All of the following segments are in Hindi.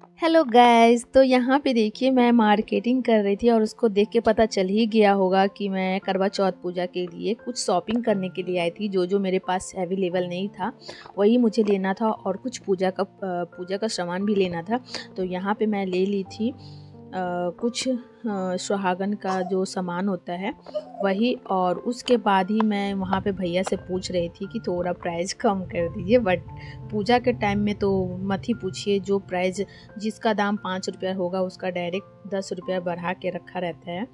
Hello guys. तो यहाँ पे देखिए मैं मार्केटिंग कर रही थी और उसको देख के पता चल ही गया होगा कि मैं करवा चौथ पूजा के लिए कुछ शॉपिंग करने के लिए आई थी। जो जो मेरे पास अवेलेबल नहीं था वही मुझे लेना था और कुछ पूजा का सामान भी लेना था। तो यहाँ पे मैं ले ली थी कुछ सुहागन का जो सामान होता है वही। और उसके बाद ही मैं वहाँ पे भैया से पूछ रही थी कि थोड़ा प्राइस कम कर दीजिए। बट पूजा के टाइम में तो मत ही पूछिए, जो प्राइस जिसका दाम 5 रुपया होगा उसका डायरेक्ट 10 रुपया बढ़ा के रखा रहता है।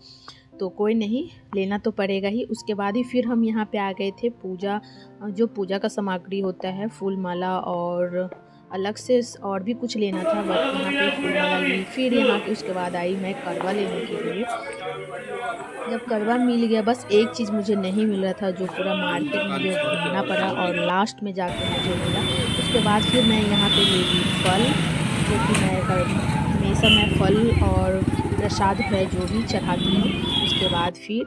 तो कोई नहीं, लेना तो पड़ेगा ही। उसके बाद ही फिर हम यहाँ पे आ गए थे जो पूजा का सामग्री होता है, फूल माला और अलग से और भी कुछ लेना था। बट यहाँ पे फूल माला ली। फिर यहाँ के उसके बाद आई मैं करवा लेने के लिए। जब करवा मिल गया, बस एक चीज़ मुझे नहीं मिल रहा था, जो पूरा मार्केट मुझे घूमना पड़ा और लास्ट में जाके मुझे मिला। उसके बाद फिर मैं यहाँ पे ले ली फल, जो कि हमेशा मैं फल और प्रसाद है जो भी चढ़ाती हूँ। उसके बाद फिर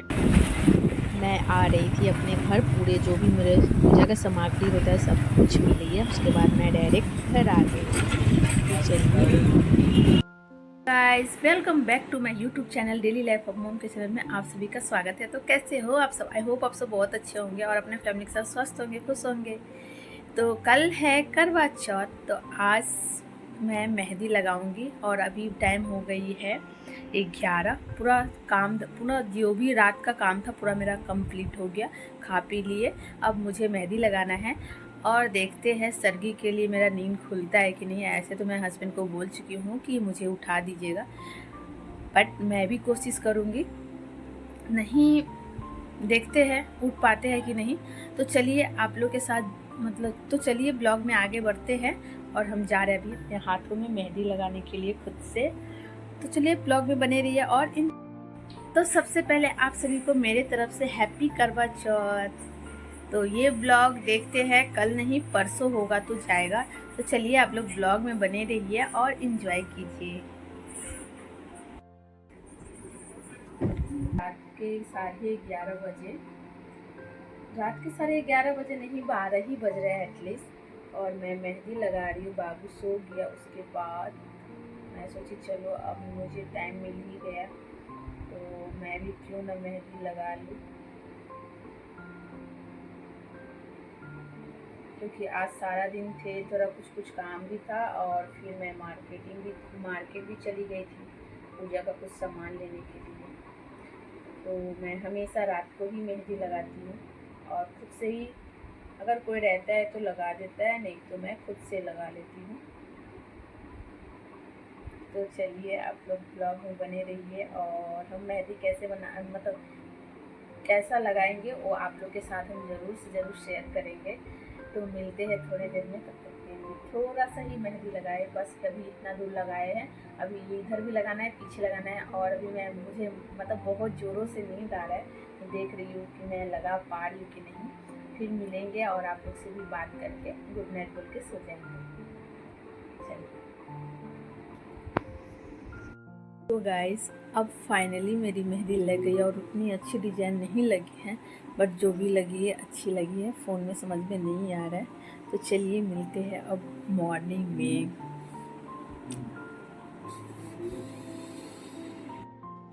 मैं आ रही थी अपने घर। पूरे जो भी मेरे पूजा का सामग्री होता है सब कुछ मिल लिया। उसके बाद मैं डायरेक्ट घर आ गई। तो चलिए guys, welcome back to my YouTube channel daily life of mom के चैनल में आप सभी का स्वागत है। तो कैसे हो आप सब? आई होप आप सब बहुत अच्छे होंगे और अपने फैमिली के साथ स्वस्थ होंगे, खुश होंगे। तो कल है करवा चौथ, तो आज मैं मेहंदी लगाऊंगी और अभी टाइम हो गई है 11। पूरा जो भी रात का काम था पूरा मेरा कंप्लीट हो गया। खा पी लिए, अब मुझे मेहंदी लगाना है और देखते हैं सरगी के लिए मेरा नींद खुलता है कि नहीं। ऐसे तो मैं हस्बैंड को बोल चुकी हूँ कि मुझे उठा दीजिएगा, बट मैं भी कोशिश करूँगी। नहीं, देखते हैं उठ पाते हैं कि नहीं। तो चलिए आप लोग के साथ तो चलिए ब्लॉग में आगे बढ़ते हैं। और हम जा रहे हैं अभी अपने हाथों में मेहंदी लगाने के लिए खुद से। तो चलिए ब्लॉग में बने रहिए। तो सबसे पहले आप सभी को मेरे तरफ से हैप्पी करवा चौथ। तो ये ब्लॉग देखते हैं, कल नहीं परसों होगा तो जाएगा। तो चलिए आप लोग ब्लॉग में बने रहिए और एंजॉय कीजिए। रात के 11:30 बजे, रात के 11:30 नहीं, 12 ही बज रहे हैं एटलीस्ट। और मैं मेहंदी लगा रही हूँ। बाबू सो गया। उसके बाद मैं सोची चलो अब मुझे टाइम मिल ही गया तो मैं भी क्यों ना मेहंदी लगा लूँ, क्योंकि आज सारा दिन थे, थोड़ा कुछ काम भी था। और फिर मैं मार्केट भी चली गई थी पूजा का कुछ सामान लेने के लिए। तो मैं हमेशा रात को ही मेहंदी लगाती हूँ और खुद से ही, अगर कोई रहता है तो लगा देता है, नहीं तो मैं खुद से लगा लेती हूँ। तो चलिए आप लोग ब्लॉग में बने रहिए और हम मेहंदी कैसा लगाएंगे वो आप लोग के साथ हम ज़रूर से ज़रूर शेयर करेंगे। तो मिलते हैं थोड़ी देर में। तब तक के लिए थोड़ा सा ही मेहंदी लगाए, बस कभी इतना दूर लगाए हैं। अभी इधर भी लगाना है, पीछे लगाना है। और अभी मुझे बहुत ज़ोरों से नींद आ रहा है। मैं देख रही हूँ कि मैं लगा पा रही हूँ कि नहीं। फिर मिलेंगे और आप लोग से भी बात करके गुड नाइट बोल के सो जाएंगे। चलिए। तो गाइस, अब फाइनली मेरी मेहंदी लग गई और उतनी अच्छी डिज़ाइन नहीं लगी है, बट जो भी लगी है अच्छी लगी है। फ़ोन में समझ में नहीं आ रहा है। तो चलिए मिलते हैं अब मॉर्निंग में।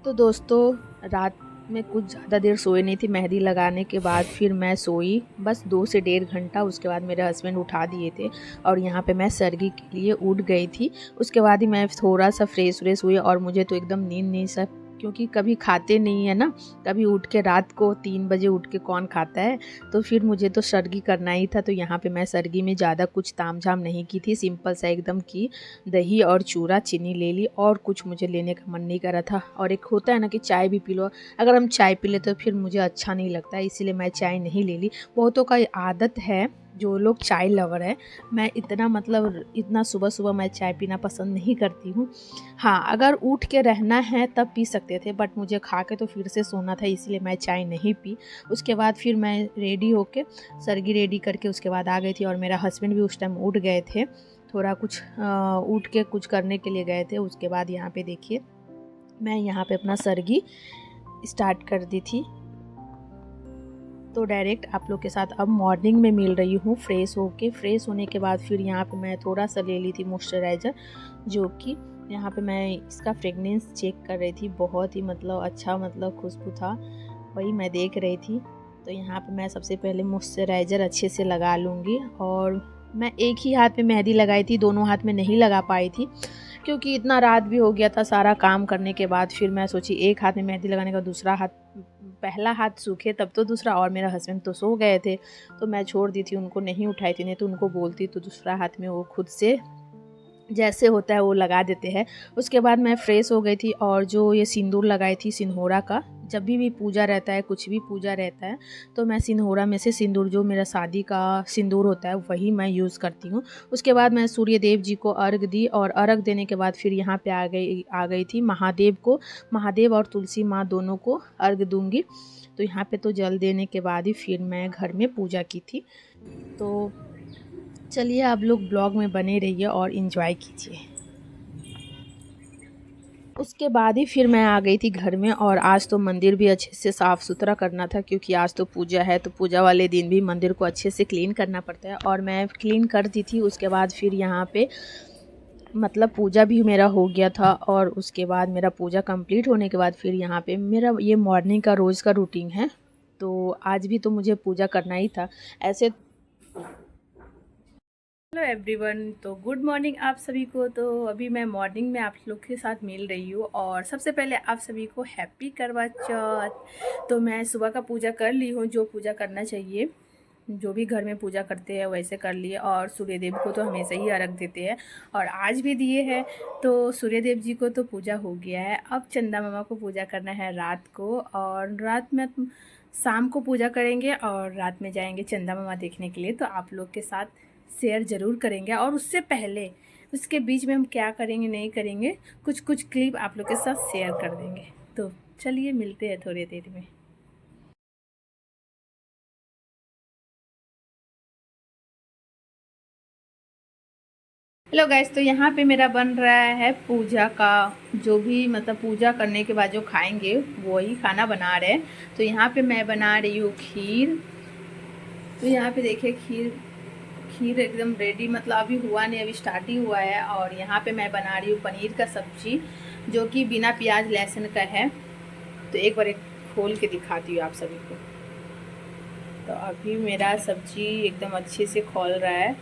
तो दोस्तों, रात में कुछ ज़्यादा देर सोए नहीं थी। मेहंदी लगाने के बाद फिर मैं सोई बस 2 से 1.5 घंटा। उसके बाद मेरे हस्बैंड उठा दिए थे और यहाँ पे मैं सरगी के लिए उठ गई थी। उसके बाद ही मैं थोड़ा सा फ्रेश व्रेश हुई और मुझे तो एकदम नींद नहीं सा, क्योंकि कभी खाते नहीं है ना। कभी उठ के रात को 3 बजे उठ के कौन खाता है। तो फिर मुझे तो सरगी करना ही था। तो यहाँ पे मैं सरगी में ज़्यादा कुछ तामझाम नहीं की थी, सिंपल सा एकदम की। दही और चूरा चीनी ले ली और कुछ मुझे लेने का मन नहीं कर रहा था। और एक होता है ना कि चाय भी पी लो, अगर हम चाय पी ले तो फिर मुझे अच्छा नहीं लगता है, इसीलिए मैं चाय नहीं ले ली। बहुतों का आदत है, जो लोग चाय लवर है। मैं इतना सुबह सुबह मैं चाय पीना पसंद नहीं करती हूँ। हाँ, अगर उठ के रहना है तब पी सकते थे, बट मुझे खा के तो फिर से सोना था, इसीलिए मैं चाय नहीं पी। उसके बाद फिर मैं रेडी होके सरगी रेडी करके उसके बाद आ गई थी। और मेरा हस्बैंड भी उस टाइम उठ गए थे, थोड़ा कुछ उठ के कुछ करने के लिए गए थे। उसके बाद यहाँ पे देखिए मैं यहाँ पे अपना सरगी स्टार्ट कर दी थी। तो डायरेक्ट आप लोग के साथ अब मॉर्निंग में मिल रही हूँ फ्रेश होके। फ्रेश होने के बाद फिर यहाँ पे मैं थोड़ा सा ले ली थी मॉइस्चराइज़र, जो कि यहाँ पे मैं इसका फ्रेगनेंस चेक कर रही थी। बहुत ही मतलब अच्छा मतलब खुशबू था, वही मैं देख रही थी। तो यहाँ पे मैं सबसे पहले मॉइस्चराइज़र अच्छे से लगा लूँगी। और मैं एक ही हाथ में मेहंदी लगाई थी, दोनों हाथ में नहीं लगा पाई थी क्योंकि इतना रात भी हो गया था सारा काम करने के बाद। फिर मैं सोची एक हाथ में मेहंदी लगाने का, दूसरा हाथ, पहला हाथ सूखे तब तो दूसरा। और मेरा हस्बैंड तो सो गए थे तो मैं छोड़ दी थी, उनको नहीं उठाई थी, नहीं तो उनको बोलती तो दूसरा हाथ में वो खुद से जैसे होता है वो लगा देते हैं। उसके बाद मैं फ़्रेश हो गई थी और जो ये सिंदूर लगाई थी सिंहोरा का, जब भी पूजा रहता है, कुछ भी पूजा रहता है, तो मैं सिंहोरा में से सिंदूर, जो मेरा शादी का सिंदूर होता है, वही मैं यूज़ करती हूँ। उसके बाद मैं सूर्य देव जी को अर्घ दी और अर्घ देने के बाद फिर यहाँ पे आ गई थी महादेव को। महादेव और तुलसी माँ दोनों को अर्घ दूँगी। तो यहाँ पे तो जल देने के बाद ही फिर मैं घर में पूजा की थी। तो चलिए आप लोग ब्लॉग में बने रहिए और इन्जॉय कीजिए। उसके बाद ही फिर मैं आ गई थी घर में। और आज तो मंदिर भी अच्छे से साफ़ सुथरा करना था क्योंकि आज तो पूजा है, तो पूजा वाले दिन भी मंदिर को अच्छे से क्लीन करना पड़ता है। और मैं क्लीन कर दी थी। उसके बाद फिर यहाँ पे मतलब पूजा भी मेरा हो गया था। और उसके बाद मेरा पूजा कंप्लीट होने के बाद फिर यहाँ पे मेरा ये मॉर्निंग का रोज़ का रूटीन है। तो आज भी तो मुझे पूजा करना ही था ऐसे। हेलो एवरीवन, तो गुड मॉर्निंग आप सभी को। तो अभी मैं मॉर्निंग में आप लोग के साथ मिल रही हूँ और सबसे पहले आप सभी को हैप्पी करवा चौथ। तो मैं सुबह का पूजा कर ली हूँ, जो पूजा करना चाहिए, जो भी घर में पूजा करते हैं वैसे कर लिए। और सूर्यदेव को तो हमेशा ही अर्घ देते हैं और आज भी दिए हैं। तो सूर्यदेव जी को तो पूजा हो गया है। अब चंदा मामा को पूजा करना है रात को, और रात में शाम को पूजा करेंगे और रात में जाएंगे चंदा मामा देखने के लिए। तो आप लोग के साथ शेयर ज़रूर करेंगे। और उससे पहले उसके बीच में हम क्या करेंगे नहीं करेंगे, कुछ कुछ क्लिप आप लोग के साथ शेयर कर देंगे। तो चलिए मिलते हैं थोड़ी देर में। हेलो गाइस, तो यहाँ पे मेरा बन रहा है पूजा का, जो भी मतलब पूजा करने के बाद जो खाएंगे वही खाना बना रहे हैं। तो यहाँ पे मैं बना रही हूँ खीर। तो यहाँ पे देखिए खीर खीर एकदम रेडी, मतलब अभी हुआ नहीं, अभी स्टार्ट ही हुआ है। और यहाँ पे मैं बना रही हूँ पनीर का सब्जी, जो कि बिना प्याज लहसुन का है। तो एक बार खोल के दिखाती हूँ आप सभी को। तो अभी मेरा सब्जी एकदम अच्छे से खौल रहा है।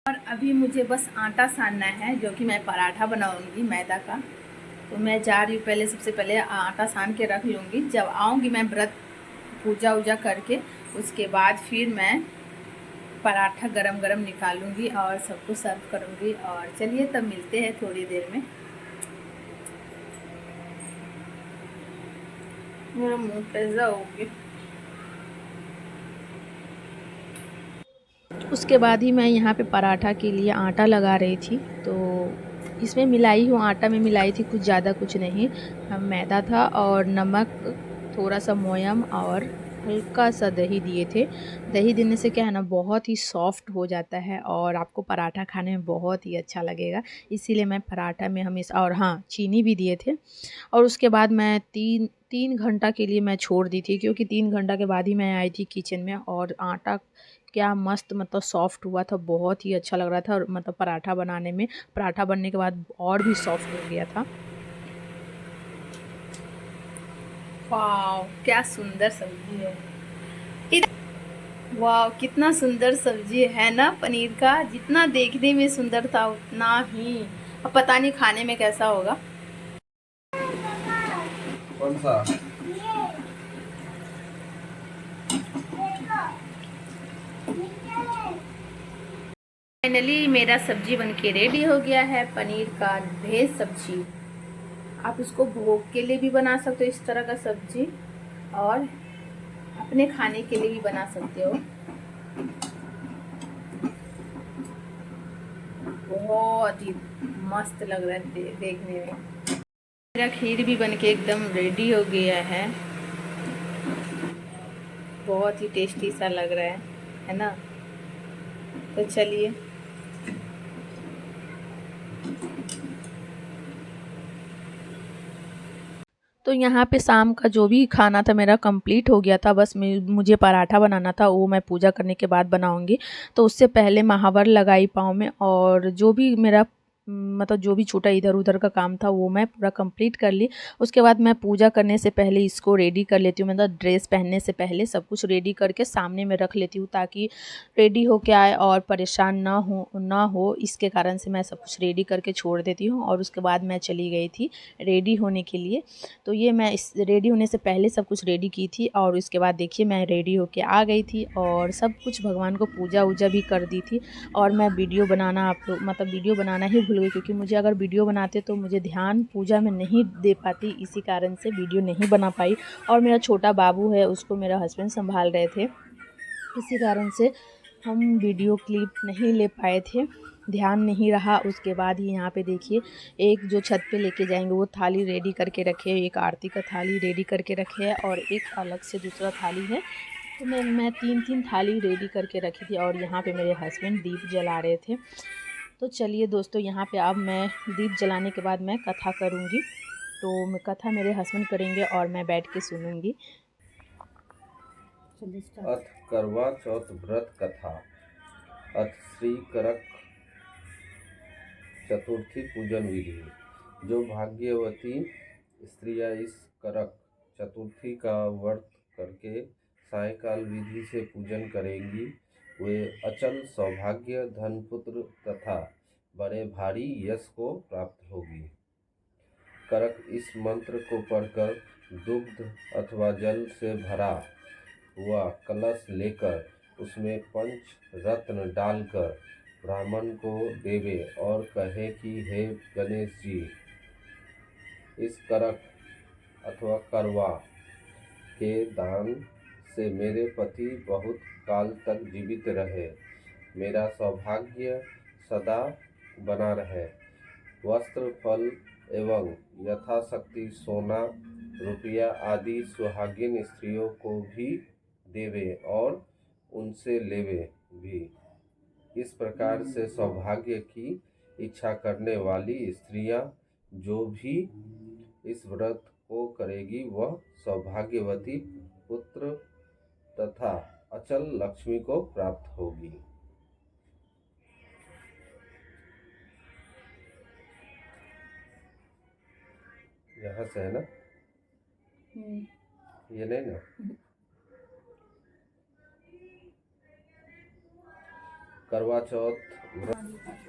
और अभी मुझे बस आटा सानना है, जो कि मैं पराठा बनाऊंगी मैदा का। तो मैं जा रही हूँ, पहले सबसे पहले आटा सान के रख लूँगी। जब आऊँगी मैं व्रत पूजा वूजा करके, उसके बाद फिर मैं पराठा गरम गरम निकालूंगी और सबको सर्व करूँगी। और चलिए तब मिलते हैं थोड़ी देर में। मेरा मुँह पैसा हो गया। उसके बाद ही मैं यहाँ पे पराठा के लिए आटा लगा रही थी। तो इसमें मिलाई हूँ, आटा में मिलाई थी कुछ ज़्यादा कुछ नहीं, मैदा था और नमक, थोड़ा सा मोयम और हल्का सा दही दिए थे। दही देने से क्या है ना, बहुत ही सॉफ्ट हो जाता है और आपको पराठा खाने में बहुत ही अच्छा लगेगा। इसीलिए मैं पराठा में हमेशा, और हाँ चीनी भी दिए थे। और उसके बाद मैं तीन तीन घंटा के लिए मैं छोड़ दी थी, क्योंकि 3 घंटा के बाद ही मैं आई थी किचन में। और आटा क्या मस्त मतलब सॉफ्ट हुआ था, बहुत ही अच्छा लग रहा था। और मतलब पराठा बनाने में, पराठा बनने के बाद और भी सॉफ्ट हो गया था। वाह क्या सुंदर सब्जी है। वाह कितना सुंदर सब्जी है ना पनीर का, जितना देखने में सुंदर था उतना ही अब पता नहीं खाने में कैसा होगा। कौन सा? फाइनली मेरा सब्जी बनके रेडी हो गया है, पनीर का वेज सब्जी। आप उसको भोग के लिए भी बना सकते हो इस तरह का सब्जी, और अपने खाने के लिए भी बना सकते हो। बहुत ही मस्त लग रहा है देखने में। मेरा खीर भी बनके एकदम रेडी हो गया है, बहुत ही टेस्टी सा लग रहा है ना। तो चलिए तो यहाँ पे शाम का जो भी खाना था मेरा कंप्लीट हो गया था। बस मुझे पराठा बनाना था, वो मैं पूजा करने के बाद बनाऊँगी। तो उससे पहले महावर लगाई पाँव में, और जो भी मेरा मतलब जो भी छोटा इधर उधर का काम था वो मैं पूरा कंप्लीट कर ली। उसके बाद मैं पूजा करने से पहले इसको रेडी कर लेती हूँ, मतलब ड्रेस पहनने से पहले सब कुछ रेडी करके सामने में रख लेती हूँ, ताकि रेडी होके आए और परेशान ना हो इसके कारण से मैं सब कुछ रेडी करके छोड़ देती हूँ। और उसके बाद मैं चली गई थी रेडी होने के लिए। तो ये मैं इस रेडी होने से पहले सब कुछ रेडी की थी, और उसके बाद देखिए मैं रेडी होके आ गई थी और सब कुछ भगवान को पूजा वूजा भी कर दी थी। और मैं वीडियो बनाना आप लोग मतलब वीडियो बनाना ही भूल गई, क्योंकि मुझे अगर वीडियो बनाते तो मुझे ध्यान पूजा में नहीं दे पाती, इसी कारण से वीडियो नहीं बना पाई। और मेरा छोटा बाबू है, उसको मेरा हस्बैंड संभाल रहे थे, इसी कारण से हम वीडियो क्लिप नहीं ले पाए थे, ध्यान नहीं रहा। उसके बाद ही यहाँ पे देखिए एक जो छत पे लेके जाएंगे वो थाली रेडी करके रखे है, एक आरती का थाली रेडी करके रखे है और एक अलग से दूसरा थाली है। तो मैं तीन थाली रेडी करके रखी थी, और यहाँ पे मेरे हस्बैंड दीप जला रहे थे। तो चलिए दोस्तों, यहाँ पे अब मैं दीप जलाने के बाद मैं कथा करूँगी। तो मैं कथा मेरे हस्बैंड करेंगे और मैं बैठ के सुनूँगी। अथ करवा चौथ व्रत कथा। अथ श्री करक चतुर्थी पूजन विधि। जो भाग्यवती स्त्रियां इस करक चतुर्थी का व्रत करके सायंकाल विधि से पूजन करेंगी, वे अचल सौभाग्य, धन, पुत्र तथा बड़े भारी यश को प्राप्त होगी। करक इस मंत्र को पढ़कर दुग्ध अथवा जल से भरा हुआ कलश लेकर उसमें पंच रत्न डालकर ब्राह्मण को देवे और कहे कि हे गणेश जी, इस करक अथवा करवा के दान से मेरे पति बहुत काल तक जीवित रहे, मेरा सौभाग्य सदा बना रहे, वस्त्र, फल एवं यथाशक्ति सोना रुपया आदि सुहागिन स्त्रियों को भी देवे और उनसे लेवे भी। इस प्रकार से सौभाग्य की इच्छा करने वाली स्त्रियां जो भी इस व्रत को करेगी वह सौभाग्यवती, पुत्र तथा अचल लक्ष्मी को प्राप्त होगी। यहाँ से है ना, ये नहीं ना। करवा चौथ व्रत।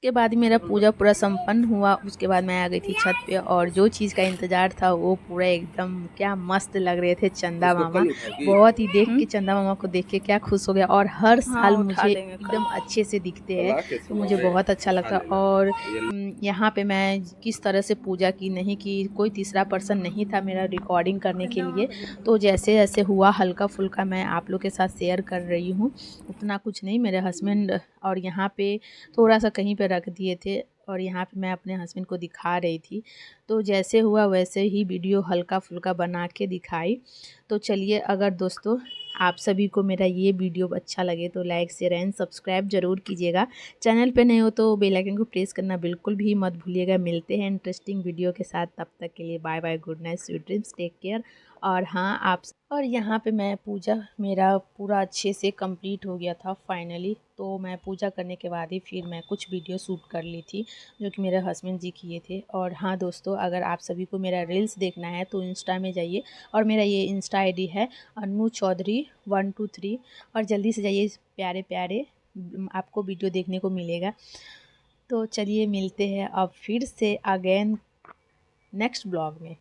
उसके बाद मेरा पूजा पूरा संपन्न हुआ। उसके बाद मैं आ गई थी छत पे, और जो चीज़ का इंतज़ार था वो पूरा एकदम क्या मस्त लग रहे थे चंदा मामा। बहुत ही देख के चंदा मामा को देख के क्या खुश हो गया, और हर साल मुझे एकदम अच्छे से दिखते हैं, तो मुझे बहुत अच्छा लगता। और यहाँ पे मैं किस तरह से पूजा की नहीं की, कोई तीसरा पर्सन नहीं था मेरा रिकॉर्डिंग करने के लिए, तो जैसे जैसे हुआ हल्का फुल्का मैं आप लोग के साथ शेयर कर रही हूँ, उतना कुछ नहीं। मेरे हस्बैंड और यहाँ पे थोड़ा सा कहीं पे रख दिए थे, और यहाँ पे मैं अपने हस्बैंड को दिखा रही थी, तो जैसे हुआ वैसे ही वीडियो हल्का फुल्का बना के दिखाई। तो चलिए, अगर दोस्तों आप सभी को मेरा ये वीडियो अच्छा लगे तो लाइक, शेयर एंड सब्सक्राइब ज़रूर कीजिएगा। चैनल पे नए हो तो बेल आइकन को प्रेस करना बिल्कुल भी मत भूलिएगा। मिलते हैं इंटरेस्टिंग वीडियो के साथ, तब तक के लिए bye bye, good night, sweet dreams, take care. और हाँ आप, और यहाँ पे मैं पूजा मेरा पूरा अच्छे से कंप्लीट हो गया था फाइनली। तो मैं पूजा करने के बाद ही फिर मैं कुछ वीडियो शूट कर ली थी, जो कि मेरे हस्बैंड जी किए थे। और हाँ दोस्तों, अगर आप सभी को मेरा रील्स देखना है तो इंस्टा में जाइए, और मेरा ये इंस्टा आईडी है अन्नू चौधरी 123, और जल्दी से जाइए प्यारे प्यारे आपको वीडियो देखने को मिलेगा। तो चलिए मिलते हैं अब फिर से अगेन नेक्स्ट ब्लॉग में।